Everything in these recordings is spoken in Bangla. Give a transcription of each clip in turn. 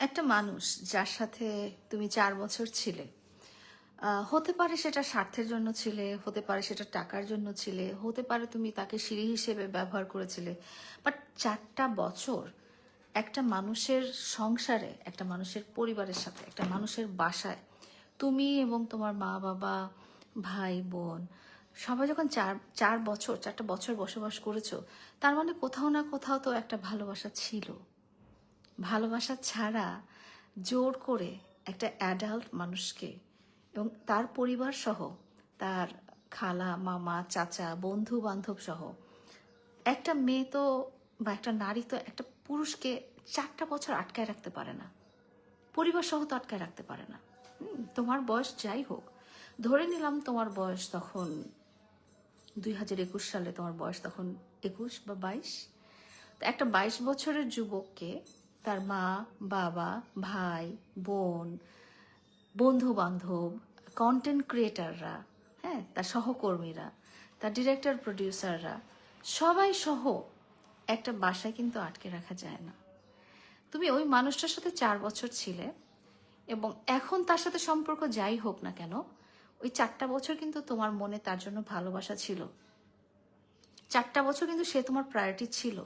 একটা মানুষ যার সাথে তুমি 4 বছর ছিলে, হতে পারে সেটা স্বার্থের জন্য ছিলে, হতে পারে সেটা টাকার জন্য ছিলে, হতে পারে তুমি তাকে সিঁড়ি হিসেবে ব্যবহার করেছিলে, বাট 4টা বছর একটা মানুষের সংসারে, একটা মানুষের পরিবারের সাথে, একটা মানুষের বাসায় তুমি এবং তোমার মা বাবা, ভাই বোন সবাই যখন চার চার বছর 4টা বছর বসবাস করেছো, তার মানে কোথাও না কোথাও তো একটা ভালোবাসা ছিল। ভালোবাসা ছাড়া জোর করে একটা অ্যাডাল্ট মানুষকে এবং তার পরিবার সহ, তার খালা মামা চাচা বন্ধু বান্ধব সহ একটা মেয়ে তো বা একটা নারী তো একটা পুরুষকে 4টা বছর আটকায় রাখতে পারে না, পরিবার সহ তো আটকায় রাখতে পারে না। তোমার বয়স যাই হোক, ধরে নিলাম তোমার বয়স তখন 2021 সালে, তোমার বয়স তখন 21 বা 22। তো একটা 22 বছরের যুবককে তার মা বাবা ভাই বোন বন্ধু বান্ধব কন্টেন্ট ক্রিয়েটাররা, হ্যাঁ, তার সহকর্মীরা, তার ডিরেক্টর প্রডিউসাররা সবাই সহ একটা বাসায় কিন্তু আটকে রাখা যায় না। তুমি ওই মানুষটার সাথে 4 বছর ছিলে এবং এখন তার সাথে সম্পর্ক যাই হোক না কেন, ওই 4টা বছর কিন্তু তোমার মনে তার জন্য ভালোবাসা ছিল। 4টা বছর কিন্তু সে তোমার প্রায়োরিটি ছিল।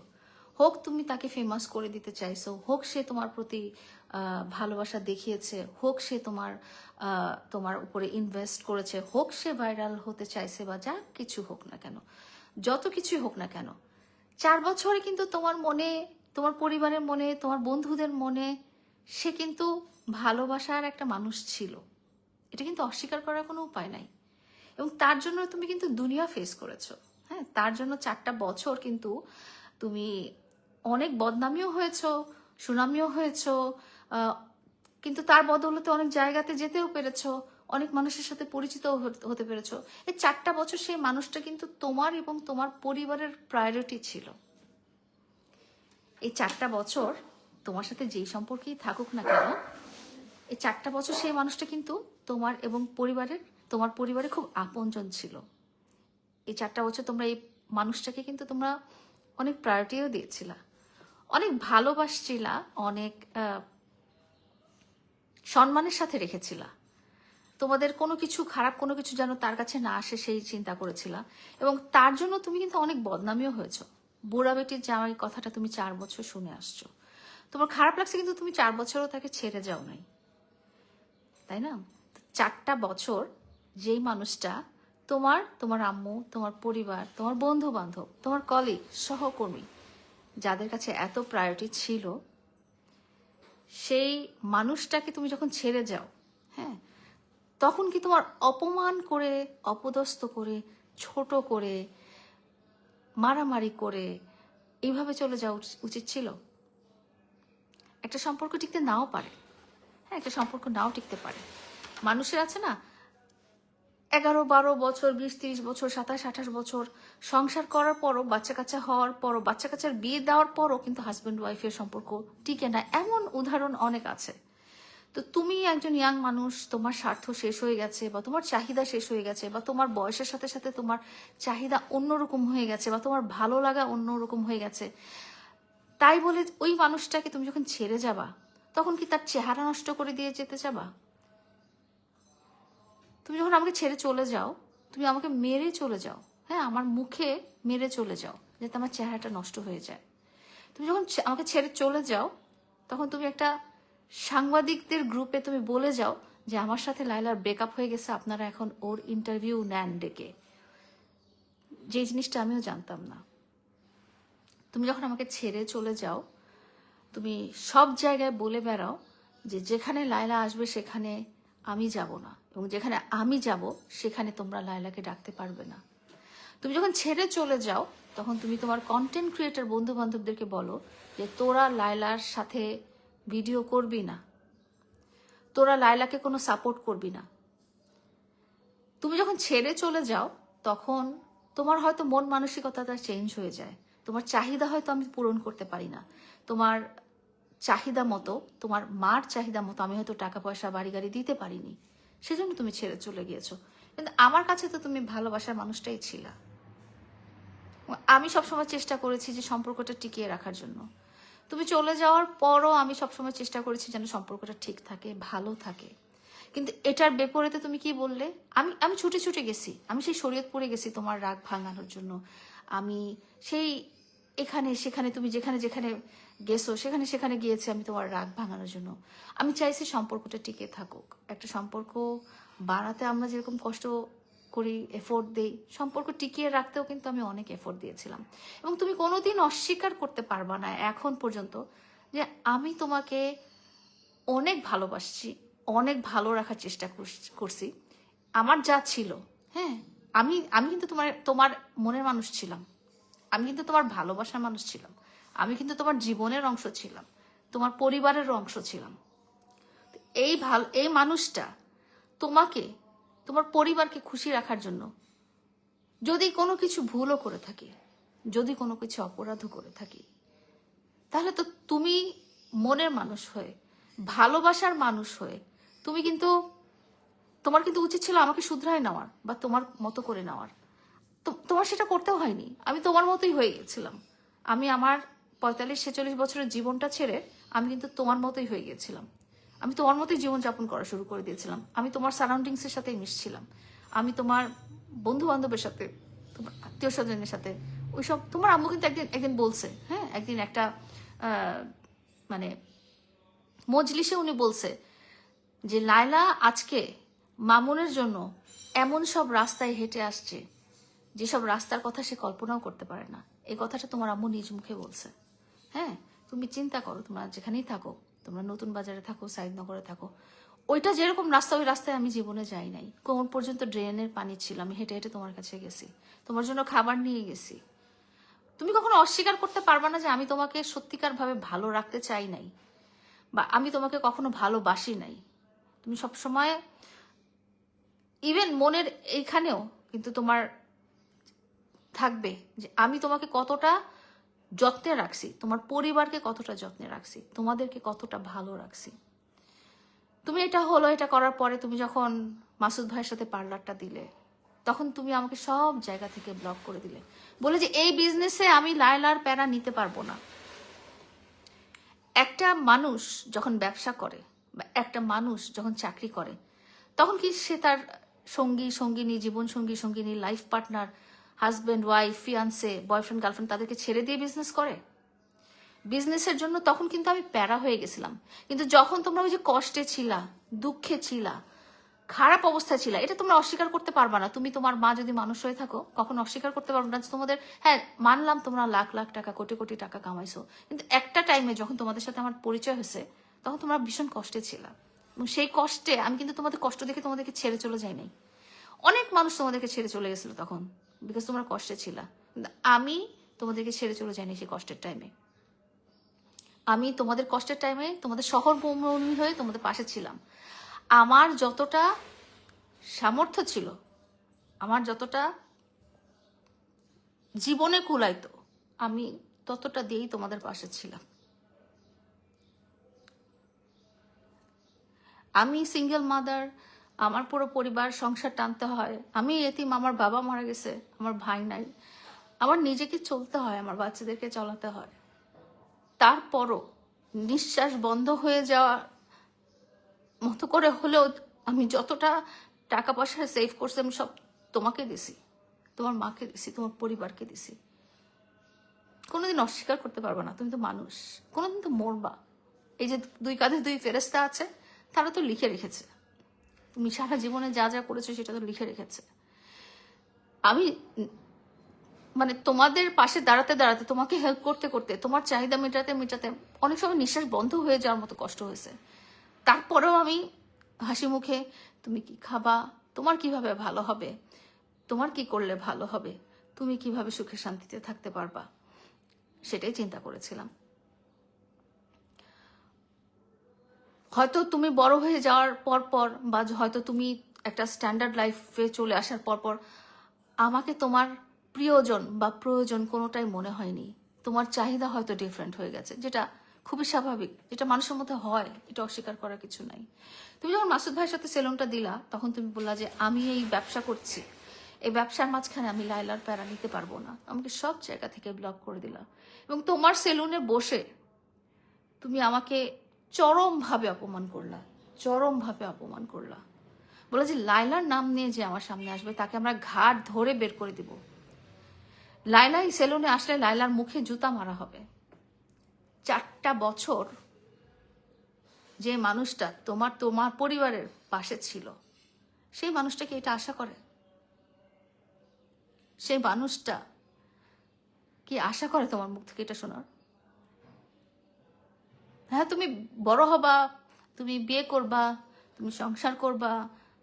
হোক তুমি তাকে ফেমাস করে দিতে চাইছো, হোক সে তোমার প্রতি ভালোবাসা দেখিয়েছে, হোক সে তোমার উপরে ইনভেস্ট করেছে, হোক সে ভাইরাল হতে চাইছে, বা যা কিছু হোক না কেন, যত কিছুই হোক না কেন, 4 বছরে কিন্তু তোমার মনে, তোমার পরিবারের মনে, তোমার বন্ধুদের মনে সে কিন্তু ভালোবাসার একটা মানুষ ছিল। এটা কিন্তু অস্বীকার করার কোনো উপায় নাই। এবং তার জন্য তুমি কিন্তু দুনিয়া ফেস করেছো। হ্যাঁ, তার জন্য 4টা বছর কিন্তু তুমি অনেক বদনামিও হয়েছো, সুনামিও হয়েছো, কিন্তু তার বদৌলতে অনেক জায়গাতে যেতেও পেরেছো, অনেক মানুষের সাথে পরিচিত হতে পেরেছো। এই 4টা বছর সেই মানুষটা কিন্তু তোমার এবং তোমার পরিবারের প্রায়োরিটি ছিল। এই 4টা বছর তোমার সাথে যেই সম্পর্কেই থাকুক না কেন, এই 4টা বছর সেই মানুষটা কিন্তু তোমার এবং তোমার পরিবারে খুব আপনজন ছিল। এই 4টা বছর তোমরা এই মানুষটাকে কিন্তু তোমরা অনেক প্রায়োরিটিও দিয়েছিলা, অনেক ভালোবাসছিলা, অনেক সম্মানের সাথে রেখেছিলা। তোমাদের কোনো কিছু খারাপ কোনো কিছু যেন তার কাছে না আসে সেই চিন্তা করেছিলা। এবং তার জন্য তুমি কিন্তু অনেক বদনামিও হয়েছো। বুড়া বেটির জামাই কথাটা তুমি 4 বছর শুনে আসছো, তোমার খারাপ লাগছে, কিন্তু তুমি 4 বছরও তাকে ছেড়ে যাও নাই, তাই না? 4টা বছর যেই মানুষটা তোমার আম্মু, তোমার পরিবার, তোমার বন্ধু বান্ধব, তোমার কলিগ, সহকর্মী, যাদের কাছে এত প্রায়োরিটি ছিল, সেই মানুষটাকে তুমি যখন ছেড়ে যাও, হ্যাঁ, তখন কি তোমার অপমান করে, অপদস্থ করে, ছোট করে, মারামারি করে এইভাবে চলে যাওয়া উচিত ছিল? একটা সম্পর্ক টিকতে নাও পারে। হ্যাঁ, একটা সম্পর্ক নাও টিকতে পারে। মানুষের আছে না, 11-12 বছর, 20-30 বছর, 27-28 বছর সংসার করার পরও, বাচ্চা কাচ্চা হওয়ার পরও, বাচ্চা কাচ্চার বিয়ে দেওয়ার পরও কিন্তু হাজব্যান্ড ওয়াইফের সম্পর্ক টিকে না, এমন উদাহরণ অনেক আছে। তো তুমি একজন ইয়াং মানুষ, তোমার স্বার্থ শেষ হয়ে গেছে, বা তোমার চাহিদা শেষ হয়ে গেছে, বা তোমার বয়সের সাথে সাথে তোমার চাহিদা অন্যরকম হয়ে গেছে, বা তোমার ভালো লাগা অন্যরকম হয়ে গেছে, তাই বলে ওই মানুষটাকে তুমি যখন ছেড়ে যাবা, তখন কি তার চেহারা নষ্ট করে দিয়ে যেতে যাবা? তুমি যখন আমাকে ছেড়ে চলে যাও, তুমি আমাকে মেরে চলে যাও, হ্যাঁ, আমার মুখে মেরে চলে যাও যাতে আমার চেহারাটা নষ্ট হয়ে যায়। তুমি যখন আমাকে ছেড়ে চলে যাও, তখন তুমি একটা সাংবাদিকদের গ্রুপে তুমি বলে যাও যে আমার সাথে লায়লার ব্রেকআপ হয়ে গেছে, আপনারা এখন ওর ইন্টারভিউ নেন ডেকে। যে জিনিসটা আমিও জানতাম না। তুমি যখন আমাকে ছেড়ে চলে যাও, তুমি সব জায়গায় বলে বেড়াও যে যেখানে লায়লা আসবে সেখানে আমি যাব না, এবং যেখানে আমি যাব সেখানে তোমরা লায়লাকে ডাকতে পারবে না। তুমি যখন ছেড়ে চলে যাও, তখন তুমি তোমার কন্টেন্ট ক্রিয়েটর বন্ধু বান্ধবদেরকে বলো যে তোরা লায়লার সাথে ভিডিও করবি না, তোরা লায়লাকে কোনো সাপোর্ট করবি না। তুমি যখন ছেড়ে চলে যাও, তখন তোমার হয়তো মন মানসিকতাটা চেঞ্জ হয়ে যায়। তোমার চাহিদা হয়তো আমি পূরণ করতে পারি না, তোমার চাহিদা মতো, তোমার মার চাহিদা মতো আমি হয়তো টাকা পয়সা বাড়ি গাড়ি দিতে পারিনি, সেজন্য তুমি ছেড়ে চলে গিয়েছো। কিন্তু আমার কাছে তো তুমি ভালোবাসার মানুষটাই ছিলা। আমি সবসময় চেষ্টা করেছি যে সম্পর্কটা টিকিয়ে রাখার জন্য। তুমি চলে যাওয়ার পরও আমি সবসময় চেষ্টা করেছি যেন সম্পর্কটা ঠিক থাকে, ভালো থাকে। কিন্তু এটার বিপরীতে তুমি কি বললে? আমি আমি ছুটে ছুটে গেছি, আমি সেই শরীয়তপুরে গেছি তোমার রাগ ভাঙানোর জন্য। আমি সেই এখানে সেখানে, তুমি যেখানে যেখানে গেছো সেখানে সেখানে গিয়েছি আমি তোমার রাগ ভাঙানোর জন্য। আমি চাইছি সম্পর্কটা টিকে থাকুক। একটা সম্পর্ক বানাতে আমরা যেরকম কষ্ট করি, এফোর্ট দেই, সম্পর্ক টিকিয়ে রাখতেও কিন্তু আমি অনেক এফোর্ট দিয়েছিলাম। এবং তুমি কোনোদিন অস্বীকার করতে পারবা না এখন পর্যন্ত যে আমি তোমাকে অনেক ভালোবাসছি, অনেক ভালো রাখার চেষ্টা করছি। আমার যা ছিল, হ্যাঁ, আমি আমি কিন্তু তোমার তোমার মনের মানুষ ছিলাম, আমি কিন্তু তোমার ভালোবাসার মানুষ ছিলাম, আমি কিন্তু তোমার জীবনের অংশ ছিলাম, তোমার পরিবারের অংশ ছিলাম। এই মানুষটা তোমাকে, তোমার পরিবারকে খুশি রাখার জন্য যদি কোনো কিছু ভুলও করে থাকি, যদি কোনো কিছু অপরাধও করে থাকি, তাহলে তো তুমি মনের মানুষ হয়ে, ভালোবাসার মানুষ হয়ে তুমি কিন্তু, তোমার কিন্তু উচিত ছিল আমাকে শুধরায় নেওয়ার বা তোমার মতো করে নেওয়ার। তোমার সেটা করতেও হয়নি, আমি তোমার মতোই হয়ে গেছিলাম। আমি আমার 45-46 বছরের জীবনটা ছেড়ে আমি কিন্তু তোমার মতোই হয়ে গেছিলাম। আমি তোমার মতোই জীবনযাপন করা শুরু করে দিয়েছিলাম। আমি তোমার সারাউন্ডিংসের সাথেই মিশছিলাম, আমি তোমার বন্ধু বান্ধবের সাথে, তোমার আত্মীয় স্বজনের সাথে, ওইসব। তোমার আম্মু কিন্তু একদিন একদিন বলছে, হ্যাঁ, একদিন একটা মানে মজলিসে উনি বলছে যে লায়লা আজকে মামুনের জন্য এমন সব রাস্তায় হেঁটে আসছে যেসব রাস্তার কথা সে কল্পনাও করতে পারে না। এই কথাটা তোমার আম্মু নিজ মুখে বলছে। হ্যাঁ, তুমি চিন্তা করো, তোমরা যেখানেই থাকো, তোমরা নতুন বাজারে থাকো, সাইদনগরে থাকো, ওইটা যেরকম রাস্তা, ওই রাস্তায় আমি জীবনে যাই নাই। কোমর পর্যন্ত ড্রেনের পানি ছিল, আমি হেঁটে হেঁটে তোমার কাছে গেছি, তোমার জন্য খাবার নিয়ে গেছি। তুমি কখনো অস্বীকার করতে পারবা না যে আমি তোমাকে সত্যিকার ভাবে ভালো রাখতে চাই নাই, বা আমি তোমাকে কখনো ভালোবাসি নাই। তুমি সবসময়, ইভেন মনের এইখানেও কিন্তু তোমার থাকবে যে আমি তোমাকে কতটা যত্নে রাখছি, তোমার পরিবারকে কতটা যত্নে রাখছি, তোমাদেরকে কতটা ভালো রাখছি। তুমি এটা হলো, এটা করার পরে তুমি যখন মাসুদ ভাইয়ের সাথে পার্লারটা দিলে, তখন তুমি আমাকে সব জায়গা থেকে ব্লক করে দিলে, বলে যে এই বিজনেসে আমি লায়লার প্যারা নিতে পারবো না। একটা মানুষ যখন ব্যবসা করে বা একটা মানুষ যখন চাকরি করে, তখন কি সে তার সঙ্গী সঙ্গিনী, জীবন সঙ্গী সঙ্গিনী, life partner, husband wife, fiancée, boyfriend girlfriend, তাদেরকে ছেড়ে দিয়ে বিজনেস করে? বিজনেসের জন্য তখন কিন্তু আমি প্যারা হয়ে গেছিলাম। কিন্তু যখন তোমরা ওই যে কষ্টে ছিলা, দুঃখে ছিলা, খারাপ অবস্থায় ছিল, এটা তোমরা অস্বীকার করতে পারবা না। তুমি, তোমার মা যদি মানুষ হয়ে থাকো, কখনো অস্বীকার করতে পারবো না তোমাদের। হ্যাঁ, মানলাম তোমরা লাখ লাখ টাকা, কোটি কোটি টাকা কামাইছো, কিন্তু একটা টাইমে যখন তোমাদের সাথে আমার পরিচয় হয়েছে, তখন তোমরা ভীষণ কষ্টে ছিল। এবং সেই কষ্টে আমি কিন্তু তোমাদের কষ্ট দেখে তোমাদেরকে ছেড়ে চলে যাই নাই। অনেক মানুষ তোমাদেরকে ছেড়ে চলে গেছিল তখন, বিকজ তোমরা কষ্টে ছিল। কিন্তু আমি তোমাদেরকে ছেড়ে চলে যাইনি সেই কষ্টের টাইমে। আমি তোমাদের কষ্টের টাইমে তোমাদের সহকর্মী হয়ে তোমাদের পাশে ছিলাম। আমার যতটা সামর্থ্য ছিল, আমার যতটা জীবনে কুলাইতো, আমি ততটা দিয়েই তোমাদের পাশে ছিলাম। আমি সিঙ্গেল মাদার, আমার পুরো পরিবার সংসার টানতে হয়, আমি এতিম, আমার বাবা মারা গেছে, আমার ভাই নাই, আমার নিজেকে চলতে হয়, আমার বাচ্চাদেরকে চলাতে হয়। তারপরও নিঃশ্বাস বন্ধ হয়ে যাওয়ার মতো করে হলেও আমি যতটা টাকা পয়সা সেভ করছি, আমি সব তোমাকে দিছি, তোমার মাকে দিছি, তোমার পরিবারকে দিছি। কোনোদিন অস্বীকার করতে পারবে না, তুমি তো মানুষ, কোনোদিন তো মরবা। এই যে দুই কাঁধে দুই ফেরেস্তা আছে, তারা তো লিখে রেখেছে তুমি সারা জীবনে যা যা করেছো, সেটা তো লিখে রেখেছে। আমি মানে তোমাদের পাশে দাঁড়াতে দাঁড়াতে, তোমাকে হেল্প করতে করতে, তোমার চাহিদা মেটাতে মেটাতে অনেক সময় নিঃশ্বাস বন্ধ হয়ে যাওয়ার মতো কষ্ট হয়েছে। তারপরেও আমি হাসি মুখে, তুমি কি খাবা, তোমার কিভাবে ভালো হবে, তোমার কি করলে ভালো হবে, তুমি কিভাবে সুখে শান্তিতে থাকতে পারবা, সেটাই চিন্তা করেছিলাম। হয়তো তুমি বড় হয়ে যাওয়ার পর পর, বা হয়তো তুমি একটা স্ট্যান্ডার্ড লাইফে চলে আসার পর পর আমাকে তোমার প্রিয়জন বা প্রয়োজন কোনোটাই মনে হয়নি। তোমার চাহিদা হয়তো ডিফারেন্ট হয়ে গেছে, যেটা খুবই স্বাভাবিক, যেটা মানুষের মধ্যে হয়, এটা অস্বীকার করার কিছু নাই। তুমি যখন মাসুদ ভাইয়ের সাথে সেলুনটা দিলা, তখন তুমি বললা যে আমি এই ব্যবসা করছি, এই ব্যবসার মাঝখানে আমি লায়লার প্যারা নিতে পারবো না, আমাকে সব জায়গা থেকে ব্লক করে দিলা। এবং তোমার সেলুনে বসে তুমি আমাকে চরমভাবে অপমান করলা, চরমভাবে অপমান করলা। বলে যে লাইলার নাম নিয়ে যে আমার সামনে আসবে তাকে আমরা ঘাট ধরে বের করে দিব। লাইলা এই সেলুনে আসলে লাইলার মুখে জুতা মারা হবে। 4টা বছর যে মানুষটা তোমার তোমার পরিবারের পাশে ছিল, সেই মানুষটা কি এটা আশা করে? সেই মানুষটা কি আশা করে তোমার মুখ থেকে এটা শোনার? হ্যাঁ, তুমি বড় হবা, তুমি বিয়ে করবা, তুমি সংসার করবা,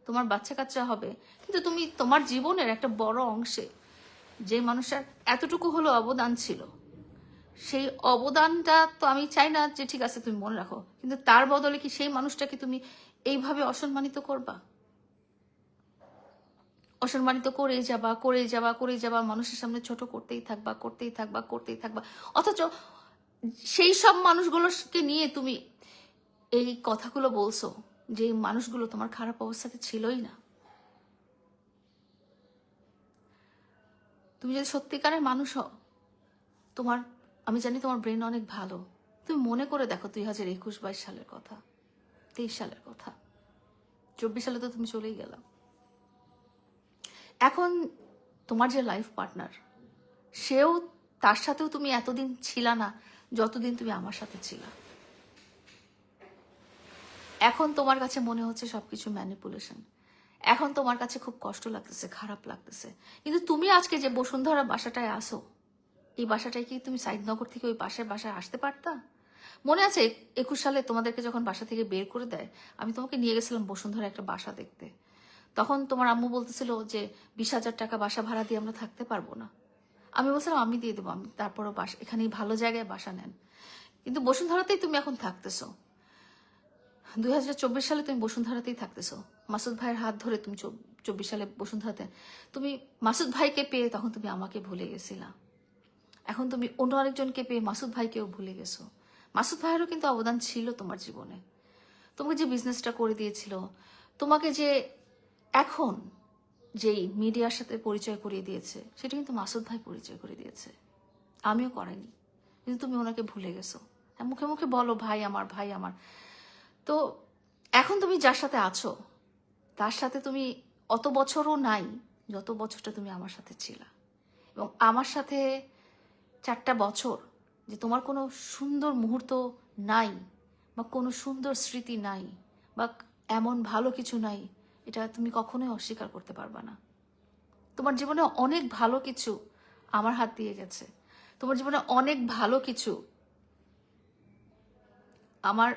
তোমার বাচ্চা কাচ্চা হবে, কিন্তু তুমি তোমার জীবনের একটা বড় অংশে যে মানুষটার এতটুকু হলো অবদান ছিল, সেই অবদানটা তো আমি চাই না যে ঠিক আছে তুমি মনে রাখো, কিন্তু তার বদলে কি সেই মানুষটাকে তুমি এইভাবে অসম্মানিত করবা? অসম্মানিত করেই যাবা, করেই যাবা, করেই যাবা, মানুষের সামনে ছোট করতেই থাকবা, করতেই থাকবা, করতেই থাকবা। অথচ সেই সব মানুষগুলোকে নিয়ে তুমি এই কথাগুলো বলছো যে এই মানুষগুলো তোমার খারাপ অবস্থাতে ছিলই না। তুমি যদি সত্যিকারের মানুষ হও, তোমার, আমি জানি তোমার ব্রেন অনেক ভালো, তুমি মনে করে দেখো 2021-22 সালের কথা, 23 সালের কথা, 24 সালে তো তুমি চলেই গেলাম। এখন তোমার যে লাইফ পার্টনার, সেও, তার সাথেও তুমি এতদিন ছিলা না যতদিন তুমি আমার সাথে ছিলা। এখন তোমার কাছে মনে হচ্ছে সবকিছু ম্যানিপুলেশন, এখন তোমার কাছে খুব কষ্ট লাগতেছে, খারাপ লাগতেছে, কিন্তু তুমি আজকে যে বসুন্ধরা বাসাটায় আসো, এই বাসাটায় কি তুমি সাইদনগর থেকে ওই পাশের বাসায় আসতে পারতা? মনে আছে 21 সালে তোমাদেরকে যখন বাসা থেকে বের করে দেয়, আমি তোমাকে নিয়ে গেছিলাম বসুন্ধরা একটা বাসা দেখতে। তখন তোমার আম্মু বলতেছিল যে 20,000 টাকা বাসা ভাড়া দিয়ে আমরা থাকতে পারবো না। আমি বলছিলাম আমি দিয়ে দেবো, আমি তারপরও বাসা, এখানেই ভালো জায়গায় বাসা নেন। কিন্তু বসুন্ধরাতেই তুমি এখন থাকতেছো, 2024 সালে তুমি বসুন্ধরাতেই থাকতেছো। মাসুদ ভাইয়ের হাত ধরে তুমি 24 সালে বসুন্ধরাতে, তুমি মাসুদ ভাইকে পেয়ে তখন তুমি আমাকে ভুলে গেছিলা। এখন তুমি অন্য আরেকজনকে পেয়ে মাসুদ ভাইকেও ভুলে গেছো। মাসুদ ভাইয়েরও কিন্তু অবদান ছিল তোমার জীবনে, তোমাকে যে বিজনেসটা করে দিয়েছিল, তোমাকে যে এখন যেই মিডিয়ার সাথে পরিচয় করিয়ে দিয়েছে, সেটা কিন্তু মাসুদ ভাই পরিচয় করে দিয়েছে, আমিও করাইনি, কিন্তু তুমি ওনাকে ভুলে গেছো। হ্যাঁ, মুখে মুখে বলো ভাই আমার, ভাই আমার। তো এখন তুমি যার সাথে আছো, তার সাথে তুমি অত বছরও নাই যত বছরটা তুমি আমার সাথে ছিলা। এবং আমার সাথে 4টা বছর যে তোমার কোনো সুন্দর মুহূর্ত নাই, বা কোনো সুন্দর স্মৃতি নাই, বা এমন ভালো কিছু নাই, এটা তুমি কখনোই অস্বীকার করতে পারবা না। তোমার জীবনে অনেক ভালো কিছু আমার হাত দিয়ে গেছে, তোমার জীবনে অনেক ভালো কিছু আমার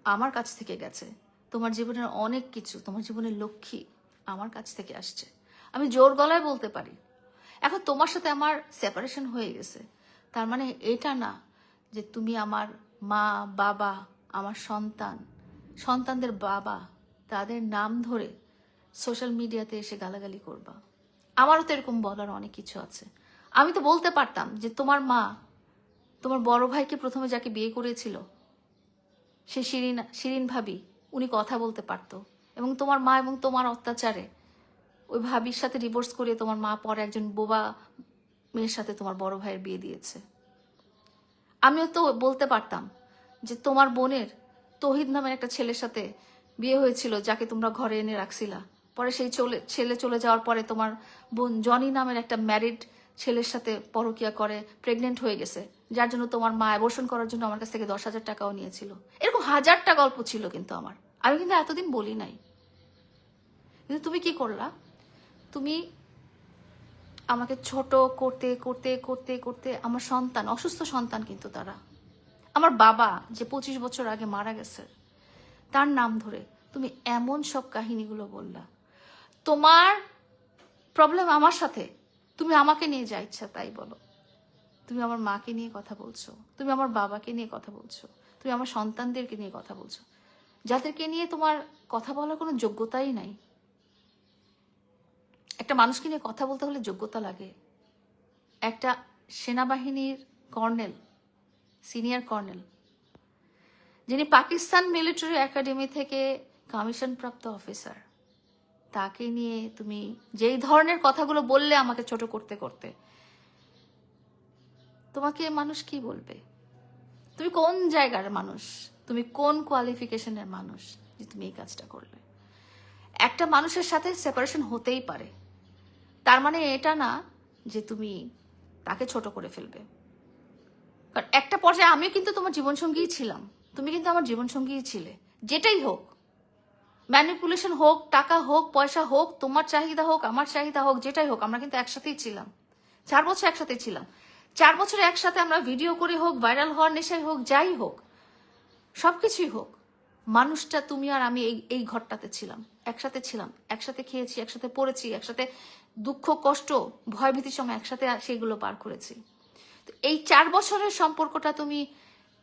আমার কাছ থেকে গেছে, তোমার জীবনের অনেক কিছু, তোমার জীবনের লক্ষ্মী আমার কাছ থেকে আসছে, আমি জোর গলায় বলতে পারি। এখন তোমার সাথে আমার সেপারেশন হয়ে গেছে, তার মানে এটা না যে তুমি আমার মা, বাবা, আমার সন্তান, সন্তানদের বাবা, তাদের নাম ধরে সোশ্যাল মিডিয়াতে এসে গালাগালি করবা। আমারও তো এরকম বলার অনেক কিছু আছে। আমি তো বলতে পারতাম যে তোমার মা, তোমার বড় ভাইকে প্রথমে যাকে বিয়ে করেছিল, সে শিরিন ভাবি, উনি কথা বলতে পারতো, এবং তোমার মা এবং তোমার অত্যাচারে ওই ভাবির সাথে ডিভোর্স করিয়ে তোমার মা পরে একজন বোবা মেয়ের সাথে তোমার বড় ভাইয়ের বিয়ে দিয়েছে। আমিও তো বলতে পারতাম যে তোমার বোনের তৌহিদ নামের একটা ছেলের সাথে বিয়ে হয়েছিল, যাকে তোমরা ঘরে এনে রাখছিলা, পরে সেই ছেলে চলে যাওয়ার পরে তোমার বোন জনি নামের একটা ম্যারিড ছেলের সাথে পরকিয়া করে প্রেগনেন্ট হয়ে গেছে, যার জন্য তোমার মা অ্যাবর্শন করার জন্য আমার কাছ থেকে 10,000 টাকাও নিয়েছিল। এরকম হাজারটা গল্প ছিল কিন্তু আমার, আমি কিন্তু এতদিন বলি নাই। কিন্তু তুমি কি করলা? তুমি আমাকে ছোট করতে করতে করতে করতে আমার সন্তান, অসুস্থ সন্তান কিন্তু তারা, আমার বাবা যে 25 বছর আগে মারা গেছে, তার নাম ধরে তুমি এমন সব কাহিনীগুলো বললা। তোমার প্রবলেম আমার সাথে, তুমি আমাকে নিয়ে যা ইচ্ছা তাই বলো, তুমি আমার মাকে নিয়ে কথা বলছো, তুমি আমার বাবাকে নিয়ে কথা বলছো, তুমি আমার সন্তানদেরকে নিয়ে কথা বলছো, যাদেরকে নিয়ে তোমার কথা বলার কোনো যোগ্যতাই নাই। একটা মানুষকে নিয়ে কথা বলতে হলে যোগ্যতা লাগে। একটা সেনাবাহিনীর কর্নেল, সিনিয়র কর্নেল, যিনি পাকিস্তান মিলিটারি একাডেমি থেকে কমিশন প্রাপ্ত অফিসার, তাকে নিয়ে তুমি যেই ধরনের কথাগুলো বললে আমাকে ছোট করতে করতে, তোমাকে মানুষ কি বলবে? তুমি কোন জায়গার মানুষ, তুমি কোন কোয়ালিফিকেশনের মানুষ যে তুমি এই কাজটা করবে? একটা মানুষের সাথে সেপারেশন হতেই পারে, তার মানে এটা না যে তুমি তাকে ছোট করে ফেলবে। কারণ একটা পর্যায়ে আমিও কিন্তু তোমার জীবনসঙ্গীই ছিলাম, তুমি কিন্তু আমার জীবনসঙ্গীই ছিলে। যেটাই হোক, ম্যানিপুলেশন হোক, টাকা হোক, পয়সা হোক, তোমার চাহিদা হোক, আমার চাহিদা হোক, যেটাই হোক, আমরা কিন্তু একসাথেই ছিলাম। 4 বছর একসাথে ছিলাম। 4 বছরে একসাথে আমরা ভিডিও করে হোক, ভাইরাল হওয়ার নেশায় হোক, যাই হোক, সবকিছুই হোক, মানুষটা তুমি আর আমি এই ঘরটাতে ছিলাম, একসাথে ছিলাম, একসাথে খেয়েছি, একসাথে পড়েছি, একসাথে দুঃখ কষ্ট ভয় ভীতির সময় একসাথে সেগুলো পার করেছি। তো এই 4 বছরের সম্পর্কটা তুমি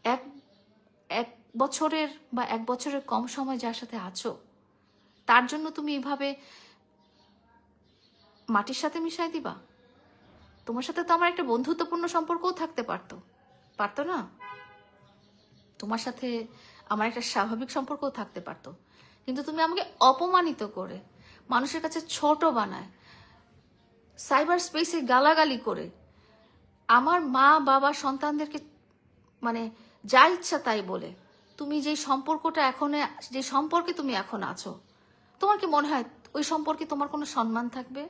এক এক বছরের বা 1 বছরের কম সময় যার সাথে আছো, তার জন্য তুমি এভাবে মাটির সাথে মিশাই দিবা? তোমার সাথে তো আমার একটা বন্ধুত্বপূর্ণ সম্পর্কও থাকতে পারতো না? তোমার সাথে আমার একটা স্বাভাবিক সম্পর্কও থাকতে পারতো, কিন্তু তুমি আমাকে অপমানিত করে, মানুষের কাছে ছোট বানায়, সাইবার স্পেসে গালাগালি করে, আমার মা বাবা সন্তানদেরকে মানে যা ইচ্ছা তাই বলে, তুমি যে সম্পর্কটা যে সম্পর্কে তুমি এখন আছো, তোমার কি মনে হয় ওই সম্পর্কে তোমার কোনো সম্মান থাকবে?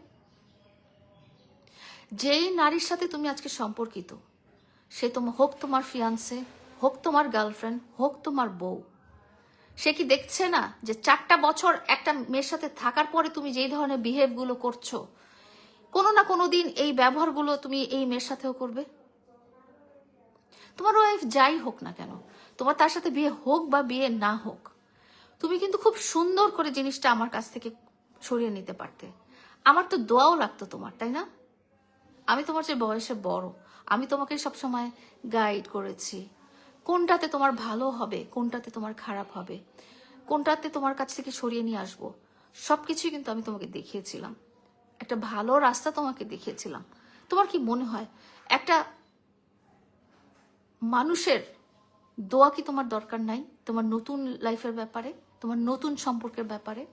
যেই নারীর সাথে তুমি আজকে সম্পর্কিত, সে হোক তোমার ফিয়ান্সে, হোক তোমার গার্লফ্রেন্ড, হোক তোমার বউ, সে কি দেখছে না যে 4টা বছর একটা মেয়ের সাথে থাকার পরে তুমি যেই ধরনের বিহেভগুলো করছো, কোনো না কোনো দিন এই ব্যবহারগুলো তুমি এই মেয়ের সাথেও করবে? তোমার ওয়াইফ যাই হোক না কেন, তোমার তার সাথে বিয়ে হোক বা বিয়ে না হোক, তুমি কিন্তু খুব সুন্দর করে জিনিসটা আমার কাছ থেকে সরিয়ে নিতে পারতে। আমার তো দোয়াও লাগতো তোমার, তাই না? আমি তোমার যে বয়সে বড়, আমি তোমাকে সবসময় গাইড করেছি কোনটাতে তোমার ভালো হবে, কোনটাতে তোমার খারাপ হবে, কোনটাতে তোমার কাছ থেকে সরিয়ে নিয়ে আসবো, সবকিছুই কিন্তু আমি তোমাকে দেখিয়েছিলাম, একটা ভালো রাস্তা তোমাকে দেখিয়েছিলাম। তোমার কি মনে হয় একটা মানুষের দোয়া কি তোমার দরকার নাই তোমার নতুন লাইফের ব্যাপারে, তোমার নতুন সম্পর্কের ব্যাপারে?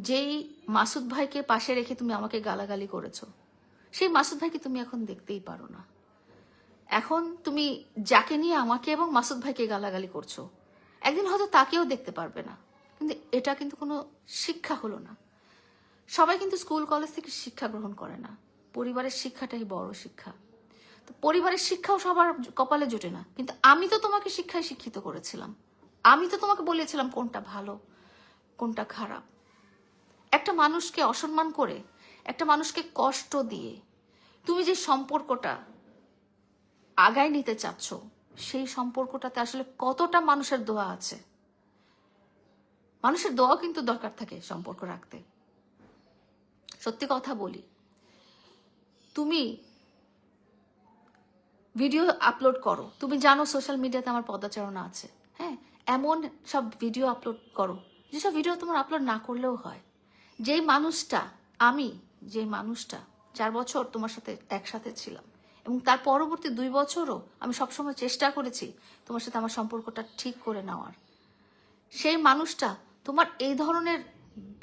যেই মাসুদ ভাইকে পাশে রেখে তুমি আমাকে গালাগালি করেছো, সেই মাসুদ ভাইকে তুমি এখন দেখতেই পারো না। এখন তুমি যাকে নিয়ে আমাকে এবং মাসুদ ভাইকে গালাগালি করছো, একদিন হয়তো তাকেও দেখতে পারবে না। কিন্তু এটা কিন্তু কোনো শিক্ষা হলো না। সবাই কিন্তু স্কুল কলেজ থেকে শিক্ষা গ্রহণ করে না, পরিবারের শিক্ষাটাই বড় শিক্ষা। তো পরিবারের শিক্ষাও সবার কপালে জুটে না, কিন্তু আমি তো তোমাকে শিক্ষায় শিক্ষিত করেছিলাম, আমি তো তোমাকে বলেছিলাম কোনটা ভালো কোনটা খারাপ। একটা মানুষকে অসম্মান করে, একটা মানুষকে কষ্ট দিয়ে তুমি যে সম্পর্কটা আগায় নিতে চাচ্ছ, সেই সম্পর্কটাতে আসলে কতটা মানুষের দোয়া আছে? মানুষের দোয়া কিন্তু দরকার থাকে সম্পর্ক রাখতে। সত্যি কথা বলি, তুমি ভিডিও আপলোড করো, তুমি জানো সোশ্যাল মিডিয়াতে আমার পদাচারণা আছে, হ্যাঁ, এমন সব ভিডিও আপলোড করো যেসব ভিডিও তোমার আপলোড না করলেও হয়। যেই মানুষটা, আমি যে মানুষটা 4 বছর তোমার সাথে একসাথে ছিলাম, এবং তার পরবর্তী 2 বছরও আমি সবসময় চেষ্টা করেছি তোমার সাথে আমার সম্পর্কটা ঠিক করে নেওয়ার, সেই মানুষটা তোমার এই ধরনের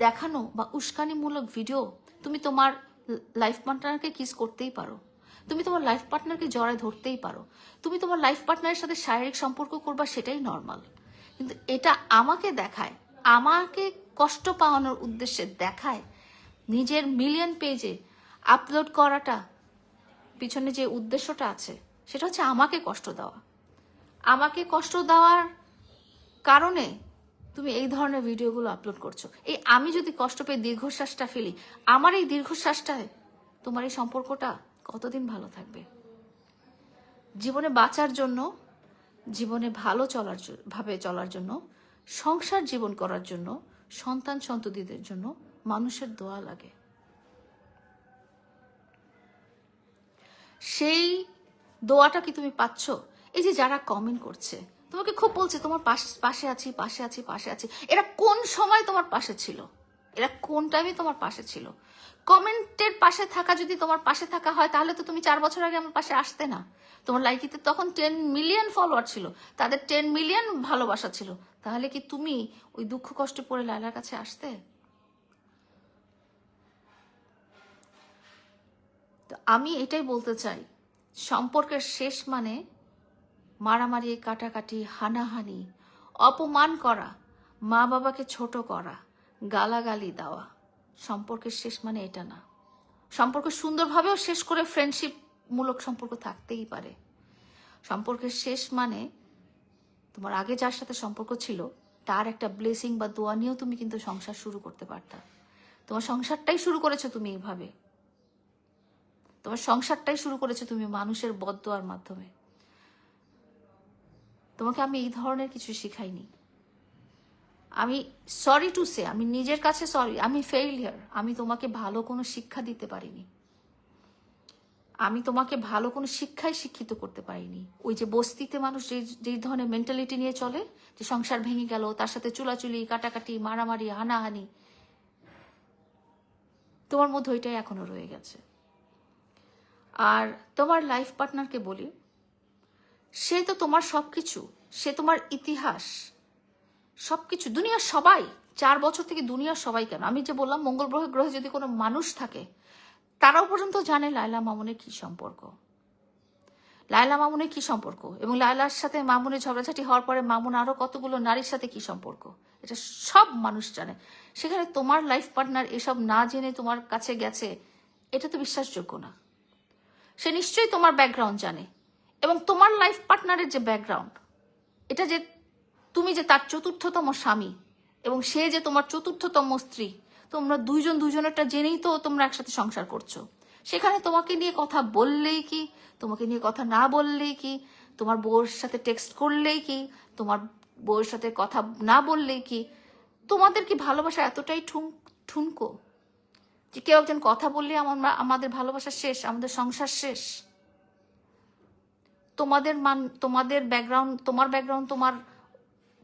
দেখানো বা উস্কানিমূলক ভিডিও, তুমি তোমার লাইফ পার্টনারকে কিস করতেই পারো, তুমি তোমার লাইফ পার্টনারকে জড়ায় ধরতেই পারো, তুমি তোমার লাইফ পার্টনারের সাথে শারীরিক সম্পর্ক করবা, সেটাই নর্মাল। কিন্তু এটা আমাকে দেখায়, আমাকে কষ্ট পাওয়ানোর উদ্দেশ্যে দেখায়, নিজের মিলিয়ন পেজে আপলোড করাটা পিছনে যে উদ্দেশ্যটা আছে সেটা হচ্ছে আমাকে কষ্ট দেওয়া। আমাকে কষ্ট দেওয়ার কারণে তুমি এই ধরনের ভিডিওগুলো আপলোড করছো। এই আমি যদি কষ্ট পেয়ে দীর্ঘশ্বাসটা ফেলি, আমার এই দীর্ঘশ্বাসটায় তোমার এই সম্পর্কটা কতদিন ভালো থাকবে? জীবনে বাঁচার জন্য, জীবনে ভাবে চলার জন্য, সংসার জীবন করার জন্য, সন্তান সন্ততিদের জন্য মানুষের দোয়া লাগে। সেই দোয়াটা কি তুমি পাচ্ছ? এই যে যারা কমেন্ট করছে, তোমাকে খুব বলছে তোমার পাশে আছি, পাশে আছি, পাশে আছি, এরা কোন সময় তোমার পাশে ছিল? এরা কোন টাইমে তোমার পাশে ছিল? কমেন্টের পাশে থাকা যদি তোমার পাশে থাকা হয়, তাহলে তো তুমি 4 বছর আগে আমার পাশে আসতে না। তোমার লাইকিতে তখন 10 মিলিয়ন ফলোয়ার ছিল, তাদের 10 মিলিয়ন ভালোবাসা ছিল, তাহলে কি তুমি ওই দুঃখ কষ্টে পড়ে লায়লার কাছে আসতে? তো আমি এটাই বলতে চাই, সম্পর্কের শেষ মানে মারামারি, কাটাকাটি, হানাহানি, অপমান করা, মা বাবাকে ছোট করা, গালাগালি দেওয়া সম্পর্কের শেষ মানে এটা না। সম্পর্ক সুন্দরভাবেও শেষ করে ফ্রেন্ডশিপ মূলক সম্পর্ক থাকতেই পারে। সম্পর্কের শেষ মানে তোমার আগে যার সাথে সম্পর্ক ছিল তার একটা ব্লেসিং বা দোয়া নিয়েও তুমি কিন্তু সংসার শুরু করতে পারতা। তোমার সংসারটাই শুরু করেছো তুমি এইভাবে, তোমার সংসারটাই শুরু করেছো তুমি মানুষের বদদোয়ার মাধ্যমে। তোমাকে আমি এই ধরনের কিছু শিখাইনি। আমি সরি টু সে, আমি নিজের কাছে সরি, আমি ফেইলিয়ার। আমি তোমাকে ভালো কোনো শিক্ষা দিতে পারিনি, আমি তোমাকে ভালো কোনো শিক্ষায় শিক্ষিত করতে পারিনি। ওই যে বস্তিতে মানুষ যেই ধরনের মেন্টালিটি নিয়ে চলে, যে সংসার ভেঙে গেল, তার সাথে চুলাচুলি, কাটাকাটি, মারামারি, হানাহানি, তোমার মধ্যে ওইটাই এখনো রয়ে গেছে। আর তোমার লাইফ পার্টনারকে বলি, সে তো তোমার সবকিছু, সে তোমার ইতিহাস, সবকিছু। দুনিয়ার সবাই 4 বছর থেকে দুনিয়ার সবাই, কেন আমি যে বললাম মঙ্গল গ্রহে যদি কোনো মানুষ থাকে তারাও পর্যন্ত জানে লায়লা মামুনের কি সম্পর্ক, লায়লা মামুনের কি সম্পর্ক, এবং লায়লার সাথে মামুনের ঝগড়াঝাটি হওয়ার পরে মামুন আরো কতগুলো নারীর সাথে কি সম্পর্ক, এটা সব মানুষ জানে। সেখানে তোমার লাইফ পার্টনার এসব না জেনে তোমার কাছে গেছে, এটা তো বিশ্বাসযোগ্য না। সে নিশ্চয়ই তোমার ব্যাকগ্রাউন্ড জানে, এবং তোমার লাইফ পার্টনারের যে ব্যাকগ্রাউন্ড, এটা যে তুমি যে তার 4র্থতম স্বামী এবং সে যে তোমার 4র্থতম স্ত্রী, তোমরা দুজনেরটা জেনেই তো তোমরা একসাথে সংসার করছো। সেখানে তোমাকে নিয়ে কথা বললেই কি, তোমাকে নিয়ে কথা না বললেই কি, তোমার বউর সাথে টেক্সট করলেই কি, তোমার বউর সাথে কথা না বললেই কি, তোমাদের কি ভালোবাসা এতটাই ঠুনকো যে কেউ একজন কথা বললে আমাদের ভালোবাসা শেষ, আমাদের সংসার শেষ? তোমাদের ব্যাকগ্রাউন্ড, তোমার ব্যাকগ্রাউন্ড তোমার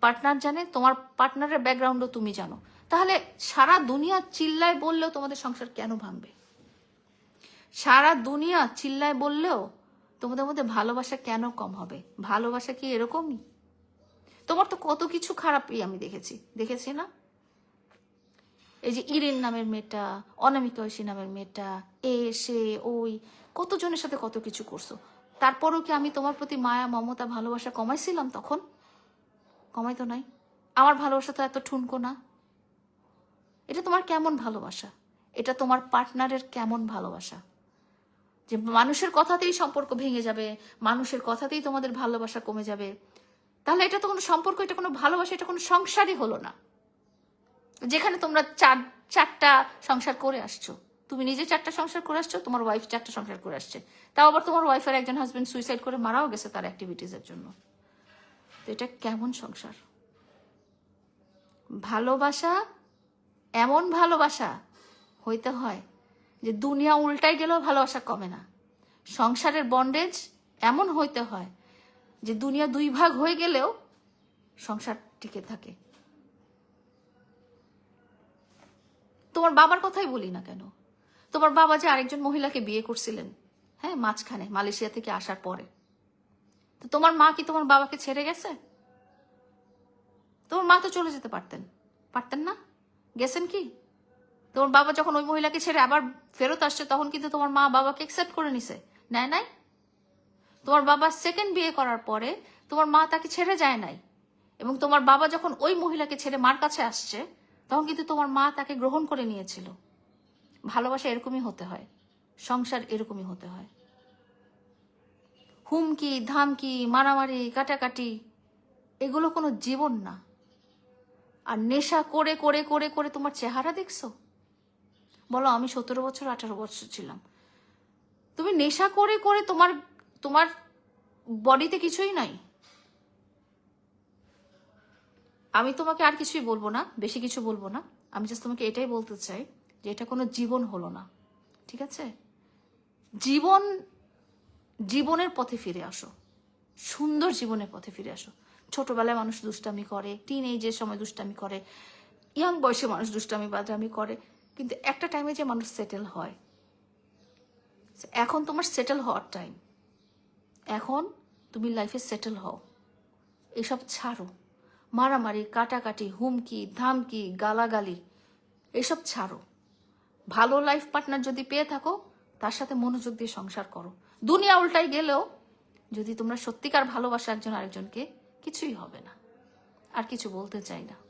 পার্টনার জানে, তোমার পার্টনারের ব্যাকগ্রাউন্ডও তুমি জানো। তাহলে সারা দুনিয়া চিল্লায় বললেও তোমাদের সংসার কেন ভাঙবে? সারা দুনিয়া চিল্লায় বললেও তোমাদের মধ্যে ভালোবাসা কেন কম হবে? ভালোবাসা কি এরকমই? তোমার তো কত কিছু খারাপই আমি দেখেছি না? এই যে ইরিন নামের মেয়েটা, অনামিকা ঐশী নামের মেয়েটা, সে ওই কতজনের সাথে কত কিছু করছো, তারপরও কি আমি তোমার প্রতি মায়া, মমতা, ভালোবাসা কমাইছিলাম? তখন কমাই তো নাই। আমার ভালোবাসা তো এত ঠুনকো না। এটা তোমার কেমন ভালোবাসা? এটা তোমার পার্টনারের কেমন ভালোবাসা? যে মানুষের কথাতেই সম্পর্ক ভেঙে যাবে, মানুষের কথাতেই তোমাদের ভালোবাসা কমে যাবে, তাহলে এটা তো কোনো সম্পর্ক, এটা কোনো ভালোবাসা, এটা কোনো সংসারই হলো না। যেখানে তোমরা চারটা সংসার করে আসছো, তুমি নিজে 4টা সংসার করে আসছো, তোমার ওয়াইফ 4টা সংসার করে আসছে, তাও আবার তোমার ওয়াইফের একজন হাজবেন্ড সুইসাইড করে মারাও গেছে তার অ্যাক্টিভিটিসের জন্য। তো এটা কেমন সংসার? ভালোবাসা এমন ভালোবাসা হইতে হয় যে দুনিয়া উল্টাই গেলেও ভালোবাসা কমে না। সংসারের বন্ডেজ এমন হইতে হয় যে দুনিয়া 2 ভাগ হয়ে গেলেও সংসার টিকে থাকে। তোমার বাবার কথাই বলি না কেন, তোমার বাবা যে আরেকজন মহিলাকে বিয়ে করছিলেন, হ্যাঁ, মাঝখানে মালয়েশিয়া থেকে আসার পরে, তো তোমার মা কি তোমার বাবাকে ছেড়ে গেছে? তোমার মা তো চলে যেতে পারতেন না? গেছেন কি? তোমার বাবা যখন ওই মহিলাকে ছেড়ে আবার ফেরত আসছে, তখন কিন্তু তোমার মা বাবাকে অ্যাকসেপ্ট করে নিছে, নেয় নাই? তোমার বাবা সেকেন্ড বিয়ে করার পরে তোমার মা তাকে ছেড়ে যায় নাই, এবং তোমার বাবা যখন ওই মহিলাকে ছেড়ে মার কাছে আসছে, তখন কিন্তু তোমার মা তাকে গ্রহণ করে নিয়েছিল। ভালোবাসা এরকমই হতে হয়, সংসার এরকমই হতে হয়। হুমকি, ধামকি, মারামারি, কাটাকাটি, এগুলো কোনো জীবন না। আর নেশা করে করে করে করে তোমার চেহারা দেখছো? বলো আমি 17 বছর 18 বছর ছিলাম, তুমি নেশা করে করে তোমার বডিতে কিছুই নাই। আমি তোমাকে আর কিছুই বলবো না, বেশি কিছু বলবো না। আমি জাস্ট তোমাকে এটাই বলতে চাই যে এটা কোনো জীবন হলো না, ঠিক আছে? জীবনের পথে ফিরে আসো, সুন্দর জীবনের পথে ফিরে আসো। ছোটবেলায় মানুষ দুষ্টামি করে, টিনেজের সময় দুষ্টামি করে, ইয়াং বয়সে মানুষ দুষ্টামি বাদামি করে, কিন্তু একটা টাইমে যে মানুষ সেটেল হয়, এখন তোমার সেটেল হওয়ার টাইম। এখন তুমি লাইফে সেটেল হও, এসব ছাড়ো। মারামারি, কাটাকাটি, হুমকি, ধামকি, গালাগালি, এসব ছাড়ো। ভালো লাইফ পার্টনার যদি পেয়ে থাকো, তার সাথে মনোযোগ দিয়ে সংসার করো। দুনিয়া উল্টাই গেলেও যদি তোমরা সত্যিকার ভালোবাসা একজন আরেকজনকে, কিছুই হবে না। আর কিছু বলতে চাই না।